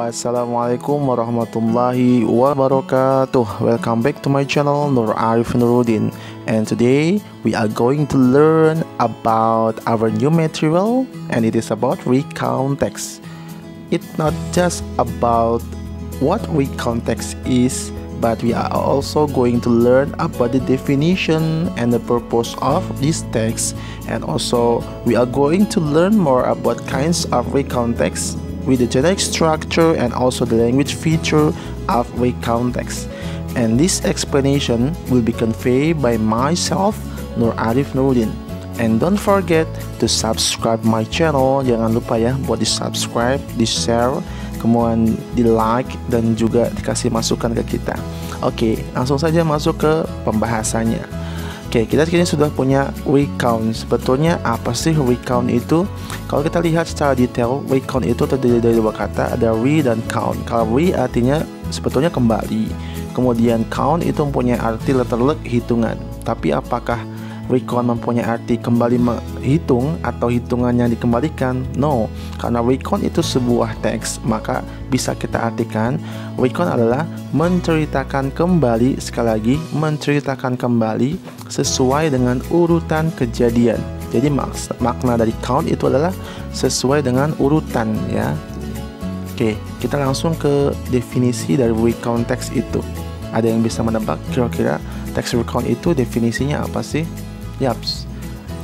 Assalamualaikum warahmatullahi wabarakatuh. Welcome back to my channel Nur Arif Nuruddin. And today we are going to learn about our new material, and it is about recount text. It's not just about what recount text is, but we are also going to learn about the definition and the purpose of this text, and also we are going to learn more about kinds of recount text with the generic structure and also the language feature of recount text. And this explanation will be conveyed by myself, Nur Arif Nuruddin. And don't forget to subscribe my channel. Jangan lupa ya buat di subscribe, di share, kemudian di like, dan juga dikasih masukan ke kita. Oke, langsung saja masuk ke pembahasannya. Oke, kita kini sudah punya recount. Sebetulnya apa sih recount itu? Kalau kita lihat secara detail, recount itu terdiri dari dua kata, ada re dan count. Kalau re artinya sebetulnya kembali, kemudian count itu mempunyai arti letterlek hitungan. Tapi apakah recount mempunyai arti kembali menghitung atau hitungan yang dikembalikan? No, karena recount itu sebuah teks, maka bisa kita artikan recount adalah menceritakan kembali, sekali lagi menceritakan kembali sesuai dengan urutan kejadian. Jadi makna dari count itu adalah sesuai dengan urutan ya. Oke, kita langsung ke definisi dari recount text itu. Ada yang bisa menebak kira-kira teks recount itu definisinya apa sih? Yaps.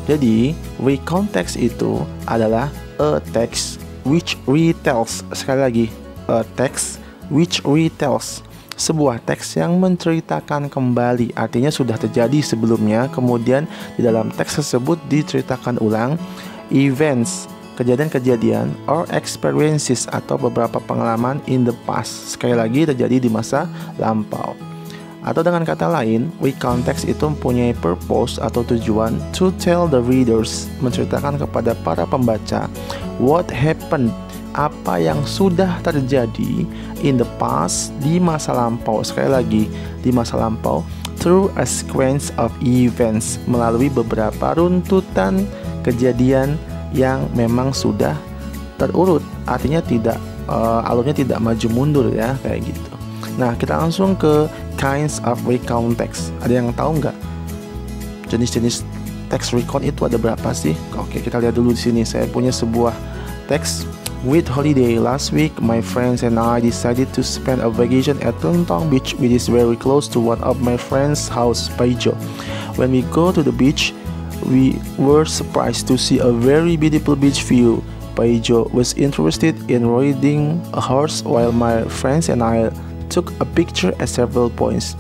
Jadi recount text itu adalah a text which retells, sekali lagi, a text which retells, sebuah teks yang menceritakan kembali, artinya sudah terjadi sebelumnya, kemudian di dalam teks tersebut diceritakan ulang events, kejadian-kejadian, or experiences, atau beberapa pengalaman in the past, sekali lagi terjadi di masa lampau. Atau dengan kata lain, recount text itu mempunyai purpose atau tujuan to tell the readers, menceritakan kepada para pembaca what happened, apa yang sudah terjadi in the past, di masa lampau, sekali lagi di masa lampau, through a sequence of events, melalui beberapa runtutan kejadian yang memang sudah terurut, artinya tidak alurnya tidak maju mundur ya, kayak gitu. Nah, kita langsung ke kinds of recount text. Ada yang tahu nggak jenis-jenis teks recount itu ada berapa sih? Oke, kita lihat dulu di sini. Saya punya sebuah teks. With holiday last week, my friends and I decided to spend a vacation at Telentang Beach, which is very close to one of my friend's house, Paijo. When we go to the beach, we were surprised to see a very beautiful beach view. Paijo was interested in riding a horse, while my friends and I took a picture at several points.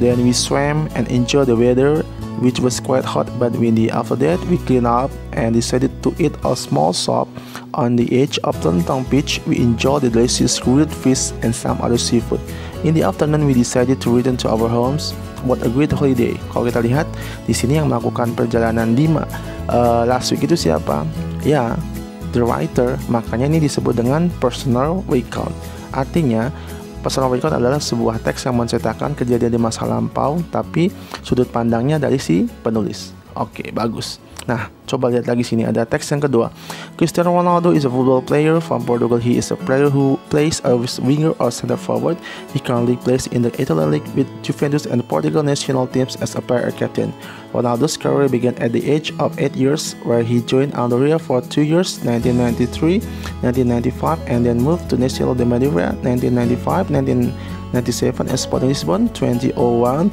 Then we swam and enjoyed the weather, which was quite hot but windy. After that, we cleaned up and decided to eat a small shop on the edge of Telentang Beach. We enjoyed the delicious grilled fish and some other seafood. In the afternoon, we decided to return to our homes. What a great holiday! Kalau kita lihat di sini yang melakukan perjalanan di last week itu siapa? Ya, the writer. Makanya ini disebut dengan personal recount. Artinya personal recount adalah sebuah teks yang menceritakan kejadian di masa lampau, tapi sudut pandangnya dari si penulis. Oke, bagus. Nah, coba lihat lagi sini, ada teks yang kedua. Cristiano Ronaldo is a football player from Portugal. He is a player who plays as winger or center forward. He currently plays in the Italian league with Juventus and Portugal national teams as a player captain. Ronaldo's career began at the age of 8 years, where he joined Andoria for 2 years, 1993, 1995, and then moved to Nacional de Madeira, 1995, 1997, and Sporting Lisbon, 2001,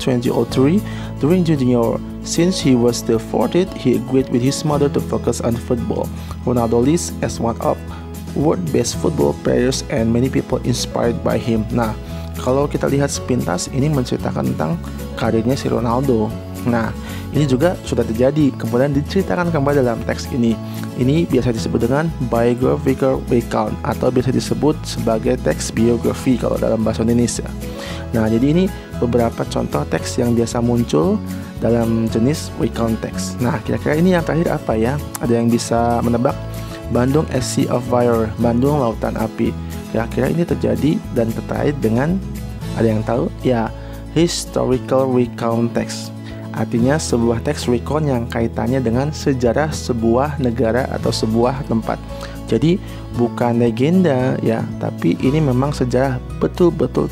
2003. During junior, since he was still 14, he agreed with his mother to focus on football. Ronaldo lists as one of world's best football players and many people inspired by him. Nah, kalau kita lihat sepintas, ini menceritakan tentang karirnya si Ronaldo. Nah, ini juga sudah terjadi, kemudian diceritakan kembali dalam teks ini. Ini biasa disebut dengan biographical recount atau biasa disebut sebagai teks biografi kalau dalam bahasa Indonesia. Nah, jadi ini beberapa contoh teks yang biasa muncul dalam jenis recount text. Nah, kira-kira ini yang terakhir apa ya? Ada yang bisa menebak? Bandung a Sea of Fire, Bandung Lautan Api. Kira-kira ini terjadi dan terkait dengan, ada yang tahu? Ya, historical recount text. artinya sebuah teks recount yang kaitannya dengan sejarah sebuah negara atau sebuah tempat. Jadi bukan legenda ya, tapi ini memang sejarah betul-betul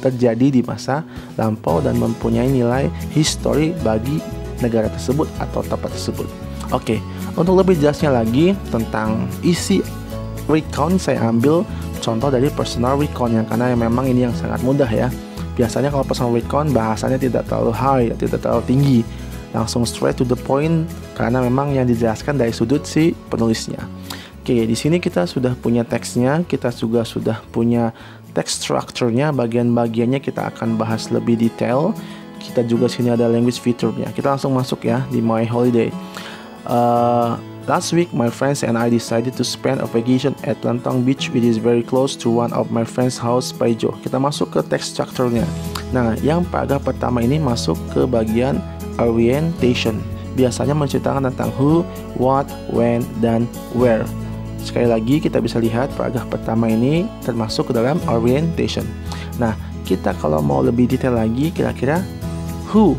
terjadi di masa lampau dan mempunyai nilai histori bagi negara tersebut atau tempat tersebut. Oke, untuk lebih jelasnya lagi tentang isi recount, saya ambil contoh dari personal recount yang karena memang ini yang sangat mudah ya. Biasanya kalau personal recount bahasanya tidak terlalu high, tidak terlalu tinggi, langsung straight to the point karena memang yang dijelaskan dari sudut si penulisnya. Oke, di sini kita sudah punya teksnya, kita juga sudah punya text structure-nya, bagian-bagiannya kita akan bahas lebih detail. Kita juga sini ada language feature-nya. Kita langsung masuk ya di My Holiday. Last week, my friends and I decided to spend a vacation at Lantong Beach, which is very close to one of my friend's house, Paijo. Kita masuk ke text structure-nya. Nah, yang paragraf pertama ini masuk ke bagian orientation. Biasanya menceritakan tentang who, what, when, dan where. Sekali lagi, kita bisa lihat paragraf pertama ini termasuk ke dalam orientation. Nah, kita kalau mau lebih detail lagi, kira-kira who,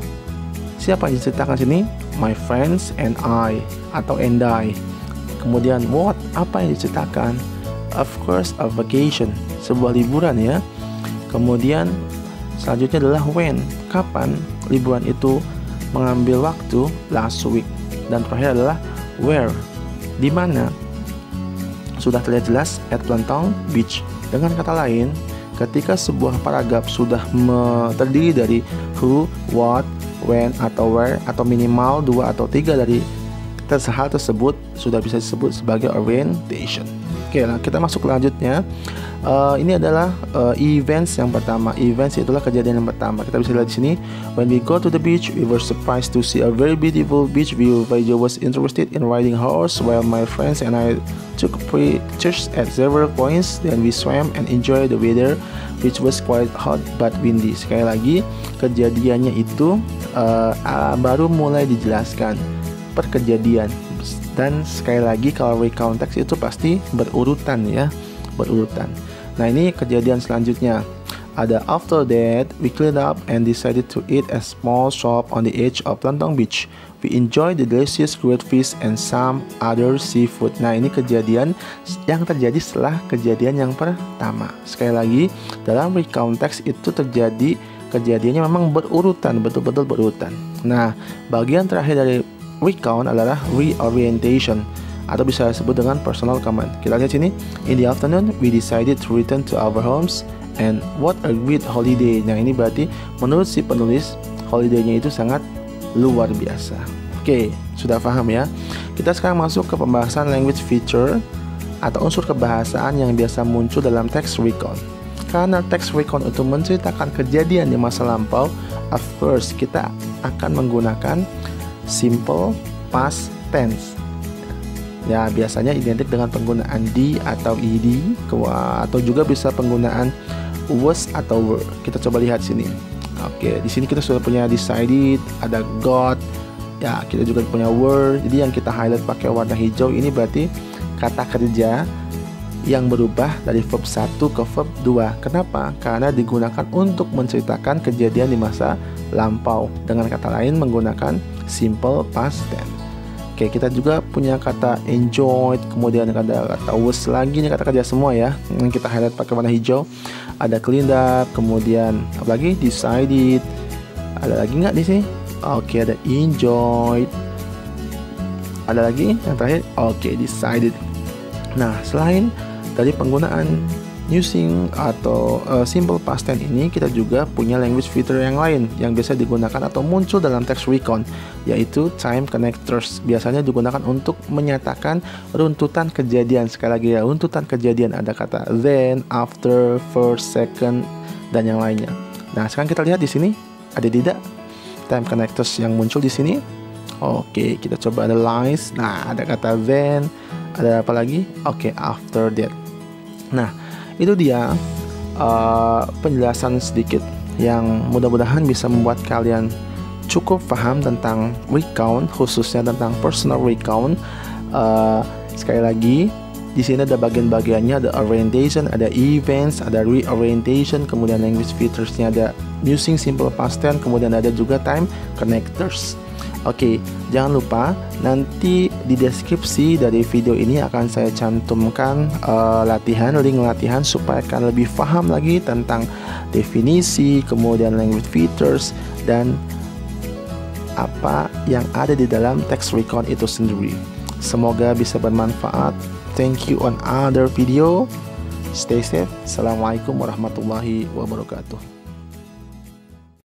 siapa yang diceritakan sini? My friends and I atau and I. Kemudian what, apa yang diceritakan? Of course, a vacation, sebuah liburan ya. Kemudian selanjutnya adalah when, kapan liburan itu mengambil waktu, last week. Dan terakhir adalah where, di mana. Sudah terlihat jelas at Lantong Beach. Dengan kata lain, ketika sebuah paragraf sudah terdiri dari who, what, when, atau where, atau minimal 2 atau 3 dari hal tersebut sudah bisa disebut sebagai orientation. Oke, nah kita masuk lanjutnya. Ini adalah events yang pertama. Events itulah kejadian yang pertama. Kita bisa lihat di sini. When we go to the beach, we were surprised to see a very beautiful beach view. Paijo was interested in riding horse, while my friends and I took pictures at several points. Then we swam and enjoyed the weather, which was quite hot but windy. Sekali lagi, kejadiannya itu baru mulai dijelaskan per kejadian. Dan sekali lagi kalau recount text itu pasti berurutan ya, berurutan. Nah, ini kejadian selanjutnya. Ada after that, we cleaned up and decided to eat a small shop on the edge of Lantong Beach. We enjoyed the delicious grilled fish and some other seafood. Nah, ini kejadian yang terjadi setelah kejadian yang pertama. Sekali lagi, dalam recount text itu terjadi kejadiannya memang berurutan, betul-betul berurutan. Nah, bagian terakhir dari recount adalah reorientation, atau bisa disebut dengan personal command. Kita lihat sini. In the afternoon, we decided to return to our homes and what a great holiday. Nah, ini berarti menurut si penulis, holiday-nya itu sangat luar biasa. Oke, sudah paham ya? Kita sekarang masuk ke pembahasan language feature atau unsur kebahasaan yang biasa muncul dalam text recount. Karena text recount itu menceritakan kejadian di masa lampau, of course kita akan menggunakan simple past tense. Ya, biasanya identik dengan penggunaan di atau ed, atau juga bisa penggunaan was atau were. Kita coba lihat sini. Oke, di sini kita sudah punya decided, ada got. Ya, kita juga punya were. Jadi yang kita highlight pakai warna hijau ini berarti kata kerja yang berubah dari verb 1 ke verb 2. Kenapa? Karena digunakan untuk menceritakan kejadian di masa lampau. Dengan kata lain menggunakan simple past tense. Oke, kita juga punya kata enjoyed, kemudian ada kata was lagi, ini kata kerja semua ya. Yang kita highlight pakai warna hijau. Ada cleaned up, kemudian apa lagi? Decided. Ada lagi nggak di sini? Oke, ada enjoyed. Ada lagi yang terakhir? Oke, decided. Nah, selain dari penggunaan using atau simple past tense ini, kita juga punya language feature yang lain yang biasa digunakan atau muncul dalam text recount, yaitu time connectors. Biasanya digunakan untuk menyatakan runtutan kejadian. Sekali lagi ya, runtutan kejadian. Ada kata then, after, first, second, dan yang lainnya. Nah, sekarang kita lihat di sini ada tidak time connectors yang muncul di sini. Oke, kita coba analyze. Nah, ada kata then, ada apa lagi? Oke, after that. Nah, itu dia penjelasan sedikit yang mudah-mudahan bisa membuat kalian cukup paham tentang recount, khususnya tentang personal recount. Sekali lagi, Di sini ada bagian-bagiannya, ada orientation, ada events, ada reorientation, kemudian language featuresnya ada using simple past tense, kemudian ada juga time connectors. Oke, jangan lupa nanti di deskripsi dari video ini akan saya cantumkan link latihan supaya kalian lebih paham lagi tentang definisi, kemudian language features, dan apa yang ada di dalam text recon itu sendiri. Semoga bisa bermanfaat. Thank you on other video. Stay safe. Assalamualaikum warahmatullahi wabarakatuh.